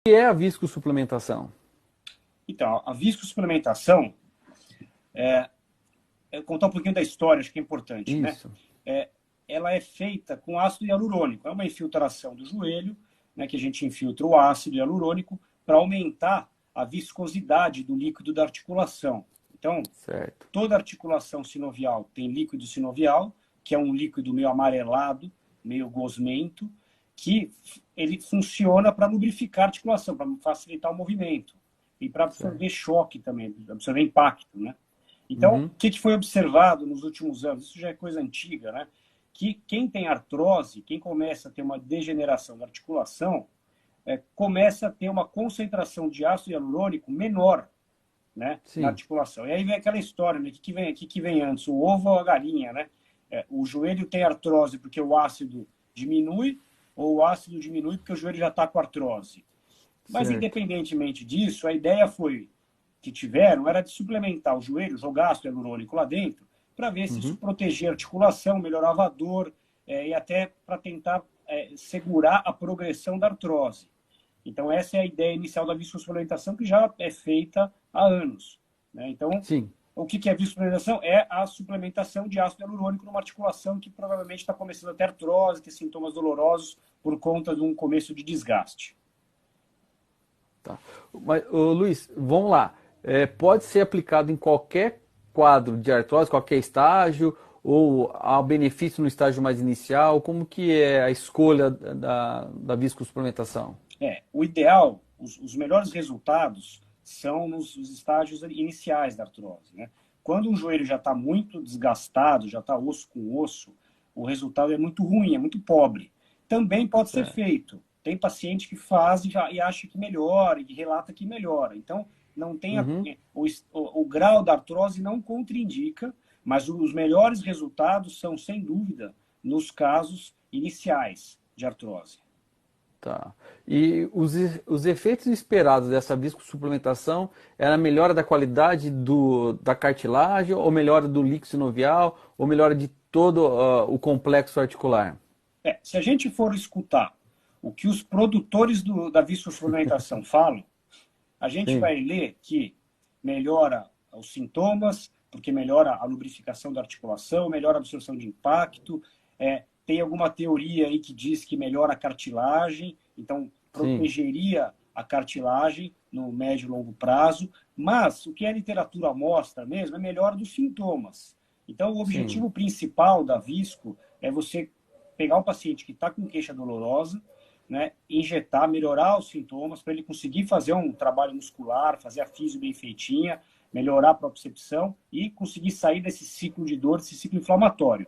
que é a viscosuplementação? Então, a viscosuplementação, contar um pouquinho da história, acho que é importante, né? Isso. Ela é feita com ácido hialurônico. É uma infiltração do joelho, né, que a gente infiltra o ácido hialurônico para aumentar a viscosidade do líquido da articulação. Então, Certo. toda articulação sinovial tem líquido sinovial, que é um líquido meio amarelado, meio gosmento, que ele funciona para lubrificar a articulação, para facilitar o movimento e para absorver choque também, absorver impacto, né? Então, o que foi observado nos últimos anos? Isso já é coisa antiga, né? Que quem tem artrose, quem começa a ter uma degeneração da articulação, começa a ter uma concentração de ácido hialurônico menor, né, na articulação. E aí vem aquela história, né? Que vem antes, o ovo ou a galinha, né? O joelho tem artrose porque o ácido diminui, ou o ácido diminui porque o joelho já está com artrose. Mas, independentemente disso, a ideia que tiveram era de suplementar o joelho, jogar ácido hialurônico lá dentro, para ver se isso protegia a articulação, melhorava a dor, e até para tentar segurar a progressão da artrose. Então, essa é a ideia inicial da viscosuplementação, que já é feita há anos, né? Então, o que é viscosuplementação? É a suplementação de ácido hialurônico numa articulação que provavelmente está começando a ter artrose, ter sintomas dolorosos por conta de um começo de desgaste. Tá. Mas, Luiz, vamos lá. Pode ser aplicado em qualquer quadro de artrose, qualquer estágio, ou há benefício no estágio mais inicial? Como que é a escolha da viscosuplementação? O ideal, os melhores resultados são nos estágios iniciais da artrose, né? Quando um joelho já está muito desgastado, já está osso com osso, o resultado é muito ruim, é muito pobre. Também pode ser feito. Tem paciente que faz e acha que melhora, e relata que melhora. Então, não tem o grau da artrose não contraindica, mas os melhores resultados são, sem dúvida, nos casos iniciais de artrose. Tá. E os efeitos esperados dessa viscosuplementação é a melhora da qualidade da cartilagem, ou melhora do líquido sinovial, ou melhora de todo o complexo articular? Se a gente for escutar o que os produtores da viscosuplementação falam, a gente vai ler que melhora os sintomas, porque melhora a lubrificação da articulação, melhora a absorção de impacto, tem alguma teoria aí que diz que melhora a cartilagem, então protegeria a cartilagem no médio e longo prazo, mas o que a literatura mostra mesmo é melhora dos sintomas. Então, o objetivo principal da visco é você pegar o paciente que está com queixa dolorosa, né, injetar, melhorar os sintomas para ele conseguir fazer um trabalho muscular, fazer a fisio bem feitinha, melhorar a propriocepção e conseguir sair desse ciclo de dor, desse ciclo inflamatório.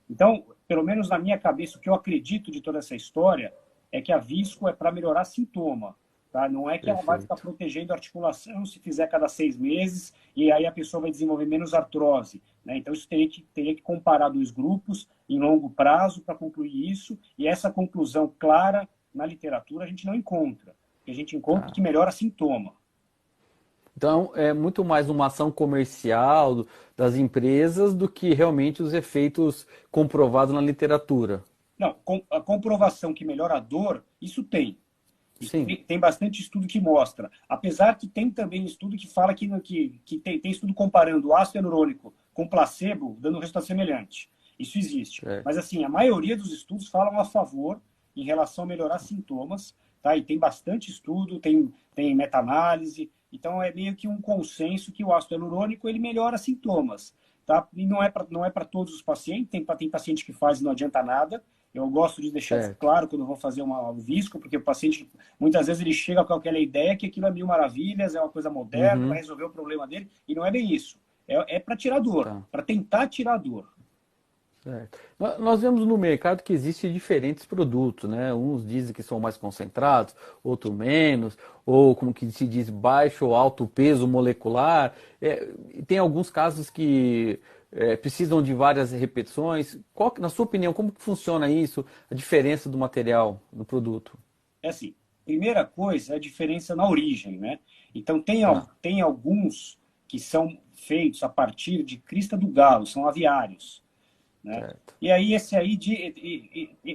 Então, pelo menos na minha cabeça, o que eu acredito de toda essa história é que a visco é para melhorar sintoma, tá? Não é que ela vai ficar protegendo a articulação se fizer cada 6 meses e aí a pessoa vai desenvolver menos artrose, né? Então, isso teria que comparar 2 grupos em longo prazo para concluir isso, e essa conclusão clara na literatura a gente não encontra. O que a gente encontra é que melhora sintoma. Então, é muito mais uma ação comercial das empresas do que realmente os efeitos comprovados na literatura. Não, a comprovação que melhora a dor, isso tem. Tem bastante estudo que mostra. Apesar que tem também estudo que fala que tem estudo comparando o ácido hialurônico com placebo, dando um resultado semelhante. Isso existe. Mas, assim, a maioria dos estudos falam a favor em relação a melhorar sintomas, tá? E tem bastante estudo, tem meta-análise. Então, é meio que um consenso que o ácido hialurônico ele melhora sintomas, tá? E não é para todos os pacientes, tem paciente que faz e não adianta nada. Eu gosto de deixar isso claro quando eu vou fazer um visco, porque o paciente, muitas vezes, ele chega com aquela ideia que aquilo é mil maravilhas, é uma coisa moderna, vai resolver o problema dele, e não é bem isso. É para tirar dor, para tentar tirar dor. Certo. Nós vemos no mercado que existem diferentes produtos, né? Uns dizem que são mais concentrados, outros menos, ou como que se diz, baixo ou alto peso molecular. Tem alguns casos que precisam de várias repetições. Na sua opinião, como que funciona isso, a diferença do material, do produto? É assim, primeira coisa é a diferença na origem, né? Então, tem alguns que são feitos a partir de crista do galo, são aviários. Né? E aí, esse aí,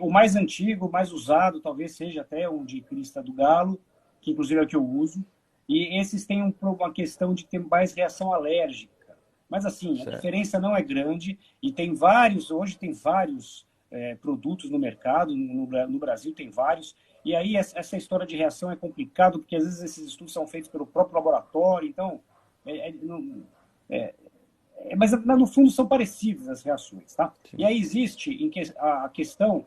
o mais antigo, o mais usado, talvez seja até um de crista do galo, que inclusive é o que eu uso, e esses têm uma questão de ter mais reação alérgica. Mas assim, a Certo. diferença não é grande e hoje tem vários produtos no mercado, no Brasil tem vários, e aí essa história de reação é complicado, porque às vezes esses estudos são feitos pelo próprio laboratório, então, não, é, mas no fundo são parecidas as reações, tá? E Sim. aí existe a questão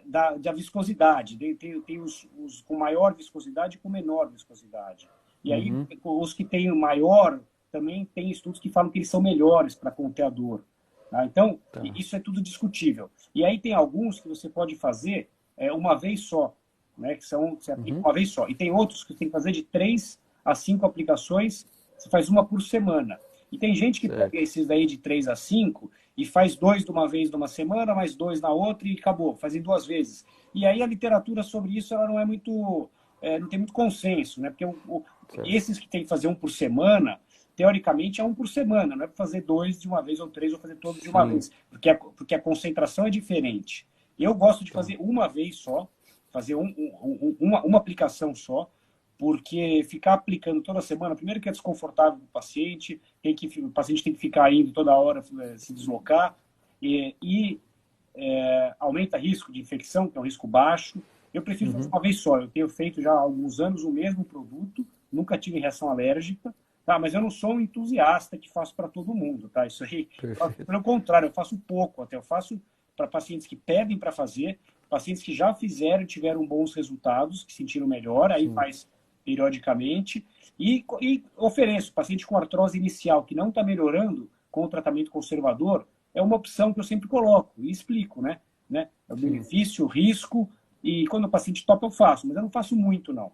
da viscosidade, tem os com maior viscosidade e com menor viscosidade. E aí Uhum. os que têm o maior também tem estudos que falam que eles são melhores para conter a dor. Tá? Então, Tá. isso é tudo discutível. E aí tem alguns que você pode fazer uma vez só, né? Que você aplica Uhum. uma vez só. E tem outros que você tem que fazer de 3 a 5 aplicações, você faz uma por semana. E tem gente que pega Certo. esses daí de 3 a 5 e faz 2 de uma vez numa semana, mais 2 na outra e acabou, fazem 2 vezes. E aí a literatura sobre isso ela não é muito, não tem muito consenso, né? Porque Certo. esses que tem que fazer um por semana, teoricamente é um por semana, não é para fazer 2 de uma vez ou 3 ou fazer todos de uma Sim. vez, porque a concentração é diferente. Eu gosto de Tá. fazer uma vez só, fazer uma aplicação só, porque ficar aplicando toda semana, primeiro que é desconfortável para o paciente, o paciente tem que ficar indo toda hora se deslocar, e aumenta risco de infecção, que é um risco baixo. Eu prefiro fazer Uhum. uma vez só. Eu tenho feito já há alguns anos o mesmo produto, nunca tive reação alérgica, tá? Mas eu não sou um entusiasta que faço para todo mundo, tá? Isso aí, Perfeito. pelo contrário, eu faço pouco, até eu faço para pacientes que pedem para fazer, pacientes que já fizeram e tiveram bons resultados, que sentiram melhor, aí Sim. faz periodicamente, e ofereço, paciente com artrose inicial que não está melhorando com o tratamento conservador, é uma opção que eu sempre coloco e explico, né? É o Sim. benefício, o risco, e quando o paciente topa eu faço, mas eu não faço muito, não.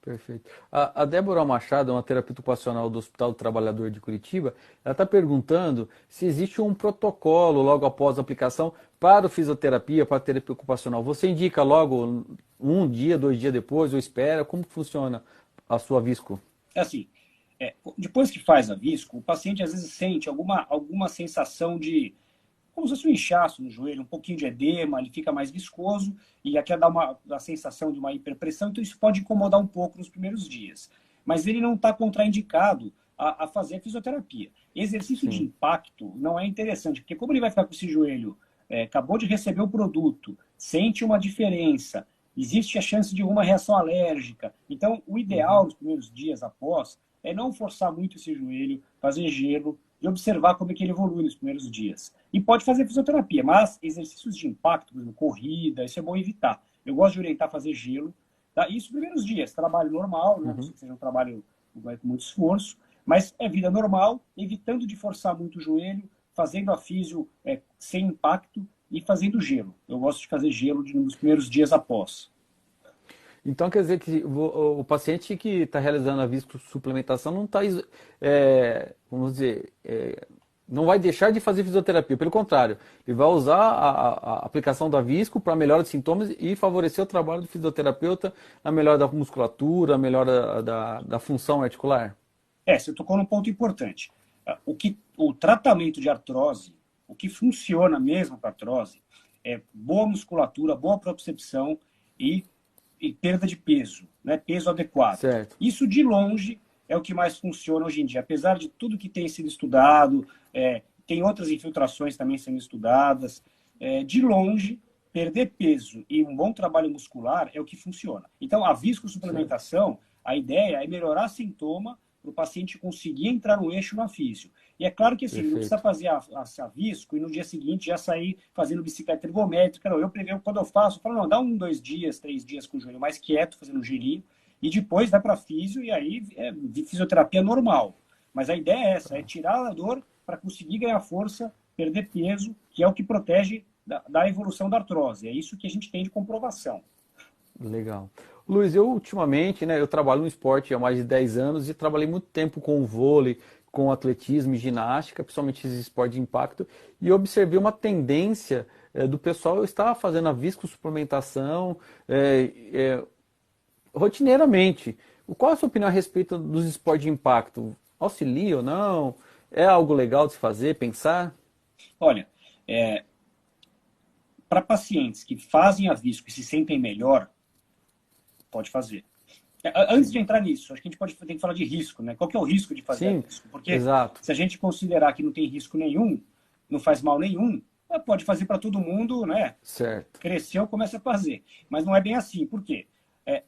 Perfeito. A Débora Machado, uma terapeuta ocupacional do Hospital do Trabalhador de Curitiba, ela está perguntando se existe um protocolo logo após a aplicação para o fisioterapia, para a terapia ocupacional. Você indica logo um dia, 2 dias depois, ou espera? Como funciona a sua visco? É assim, depois que faz a visco, o paciente às vezes sente alguma sensação de como se fosse um inchaço no joelho, um pouquinho de edema, ele fica mais viscoso e aqui dá a sensação de uma hiperpressão, então isso pode incomodar um pouco nos primeiros dias. Mas ele não está contraindicado a fazer fisioterapia. Exercício de Sim. impacto não é interessante, porque como ele vai ficar com esse joelho, acabou de receber o produto, sente uma diferença, existe a chance de uma reação alérgica. Então, o ideal Uhum. nos primeiros dias após é não forçar muito esse joelho, fazer gelo e observar como é que ele evolui nos primeiros dias. E pode fazer fisioterapia, mas exercícios de impacto, por exemplo, corrida, isso é bom evitar. Eu gosto de orientar a fazer gelo, tá? Isso nos primeiros dias, trabalho normal, né? Uhum. Que seja um trabalho com muito esforço, mas é vida normal, evitando de forçar muito o joelho, fazendo a físio sem impacto e fazendo gelo. Eu gosto de fazer gelo nos primeiros dias após. Então quer dizer que o paciente que está realizando a viscosuplementação não está, vamos dizer, não vai deixar de fazer fisioterapia. Pelo contrário, ele vai usar a aplicação da visco para melhora de sintomas e favorecer o trabalho do fisioterapeuta na melhora da musculatura, melhora da função articular. Você tocou num ponto importante. O tratamento de artrose, o que funciona mesmo para artrose, é boa musculatura, boa propriocepção e, e perda de peso, né? Peso adequado. Certo. Isso, de longe, é o que mais funciona hoje em dia. Apesar de tudo que tem sido estudado, tem outras infiltrações também sendo estudadas, de longe, perder peso e um bom trabalho muscular é o que funciona. Então, a Certo. viscosuplementação, a ideia é melhorar sintoma para o paciente conseguir entrar no eixo na físio. E é claro que assim, não precisa Perfeito. fazer a visco e no dia seguinte já sair fazendo bicicleta ergométrica. Não, quando eu faço, eu falo, não, dá 2 dias, 3 dias com o joelho mais quieto, fazendo um gelinho, e depois vai para físio e aí é de fisioterapia normal. Mas a ideia é essa, é tirar a dor para conseguir ganhar força, perder peso, que é o que protege da evolução da artrose. É isso que a gente tem de comprovação. Legal. Luiz, eu ultimamente, né, eu trabalho no esporte há mais de 10 anos e trabalhei muito tempo com o vôlei, com atletismo e ginástica, principalmente esse esporte de impacto, e observei uma tendência do pessoal estar fazendo a viscosuplementação rotineiramente. Qual a sua opinião a respeito dos esportes de impacto? Auxilia ou não? É algo legal de se fazer, pensar? Olha, para pacientes que fazem a visco e se sentem melhor, pode fazer. Antes Sim. de entrar nisso, acho que a gente tem que falar de risco, né? Qual que é o risco de fazer Sim, isso? Porque exato. se a gente considerar que não tem risco nenhum, não faz mal nenhum, pode fazer para todo mundo, né? Certo. Cresceu, começa a fazer. Mas não é bem assim. Por quê?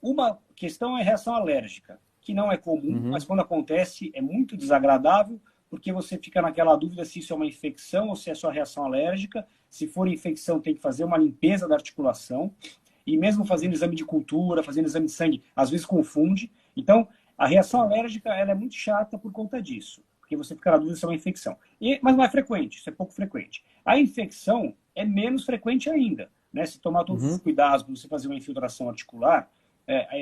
Uma questão é reação alérgica, que não é comum, mas Uhum. quando acontece é muito desagradável, porque você fica naquela dúvida se isso é uma infecção ou se é só reação alérgica. Se for infecção, tem que fazer uma limpeza da articulação. E mesmo fazendo exame de cultura, fazendo exame de sangue, às vezes confunde. Então, a reação alérgica ela é muito chata por conta disso, porque você fica na dúvida se é uma infecção. Mas não é frequente, isso é pouco frequente. A infecção é menos frequente ainda. Né? Se tomar todos os Uhum. cuidados para você fazer uma infiltração articular,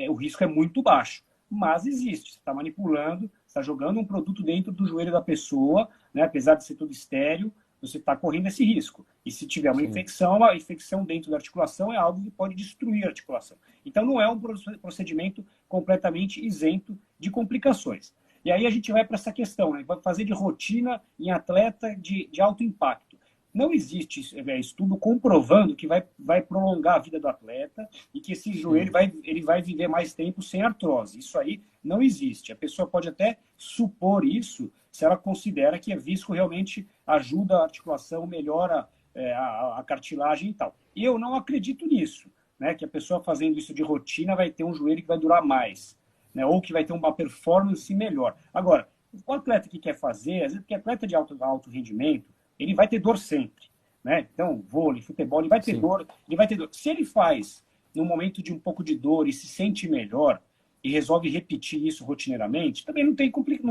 o risco é muito baixo. Mas existe, você está manipulando, está jogando um produto dentro do joelho da pessoa, né? Apesar de ser tudo estéreo, você está correndo esse risco. E se tiver uma Sim. infecção, a infecção dentro da articulação é algo que pode destruir a articulação. Então, não é um procedimento completamente isento de complicações. E aí a gente vai para essa questão, né? Vai fazer de rotina em atleta de alto impacto. Não existe estudo comprovando que vai prolongar a vida do atleta e que esse joelho Sim. ele vai viver mais tempo sem artrose. Isso aí não existe. A pessoa pode até supor isso se ela considera que a visco realmente ajuda a articulação, melhora a cartilagem e tal. E eu não acredito nisso, né? Que a pessoa fazendo isso de rotina vai ter um joelho que vai durar mais, né? Ou que vai ter uma performance melhor. Agora, o atleta que quer fazer, às vezes, porque atleta de alto rendimento, ele vai ter dor sempre, né? Então, vôlei, futebol, ele vai ter Sim. dor, ele vai ter dor. Se ele faz num momento de um pouco de dor e se sente melhor e resolve repetir isso rotineiramente, também não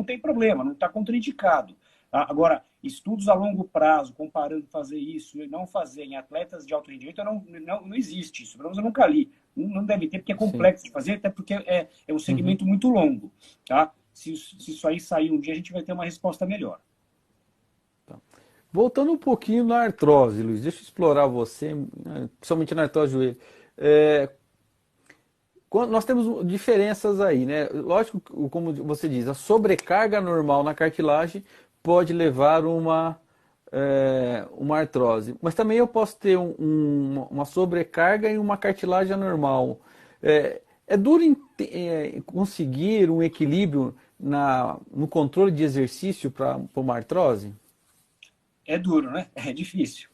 tem problema, não está contraindicado. Agora, estudos a longo prazo, comparando fazer isso e não fazer em atletas de alto rendimento, não existe isso. Pelo menos eu nunca li. Não deve ter, porque é Sim. complexo de fazer, até porque é um Uhum. segmento muito longo. Tá? Se isso aí sair um dia, a gente vai ter uma resposta melhor. Tá. Voltando um pouquinho na artrose, Luiz, deixa eu explorar você, principalmente na artrose do joelho. É, nós temos diferenças aí, né? Lógico, como você diz, a sobrecarga normal na cartilagem pode levar uma artrose. Mas também eu posso ter uma sobrecarga em uma cartilagem anormal. É duro conseguir um equilíbrio no controle de exercício para uma artrose? É duro, né? É difícil.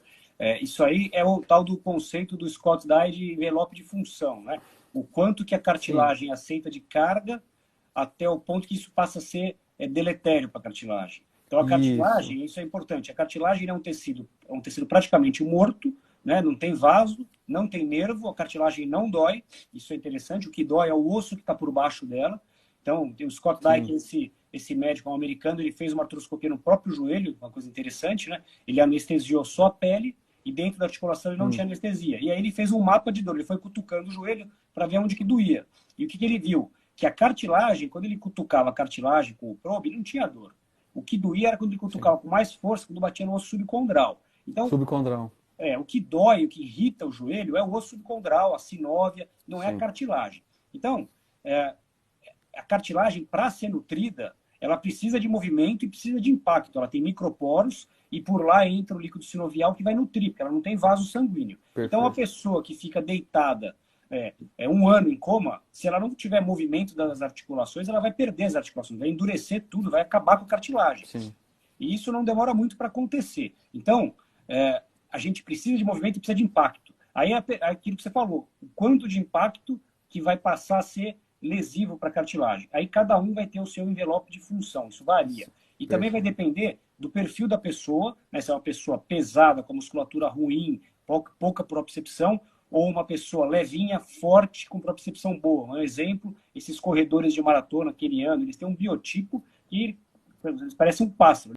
Isso aí é o tal do conceito do Scott Dye de envelope de função, né? O quanto que a Sim, cartilagem aceita de carga até o ponto que isso passa a ser deletério para a cartilagem. Então, a isso. cartilagem, isso é importante, a cartilagem é um tecido praticamente morto, né? Não tem vaso, não tem nervo, a cartilagem não dói, isso é interessante, o que dói é o osso que está por baixo dela. Então, tem o Scott Dike, Sim. esse médico americano, ele fez uma artroscopia no próprio joelho, uma coisa interessante, né? Ele anestesiou só a pele e dentro da articulação ele não tinha Hum, anestesia. E aí ele fez um mapa de dor, ele foi cutucando o joelho para ver onde que doía. E o que ele viu? Que a cartilagem, quando ele cutucava a cartilagem com o probe, não tinha dor. O que doía era quando ele sim. cutucava com mais força, quando batia no osso subcondral. Então, Subcondral. o que dói, o que irrita o joelho é o osso subcondral, a sinóvia, não é a Sim. cartilagem. Então, a cartilagem, para ser nutrida, ela precisa de movimento e precisa de impacto. Ela tem microporos e por lá entra o líquido sinovial que vai nutrir, porque ela não tem vaso sanguíneo. Então, a Perfeito. pessoa que fica deitada um ano em coma, se ela não tiver movimento das articulações, ela vai perder as articulações, vai endurecer tudo, vai acabar com a cartilagem. Sim. E isso não demora muito para acontecer. Então, a gente precisa de movimento e precisa de impacto. Aí é aquilo que você falou, o quanto de impacto que vai passar a ser lesivo para a cartilagem. Aí cada um vai ter o seu envelope de função, isso varia. E também vai Perfeito. depender do perfil da pessoa, né? Se é uma pessoa pesada, com musculatura ruim, pouca propriocepção, ou uma pessoa levinha, forte, com propriocepção boa. Um exemplo, esses corredores de maratona keniano, eles têm um biotipo que eles parecem um pássaro.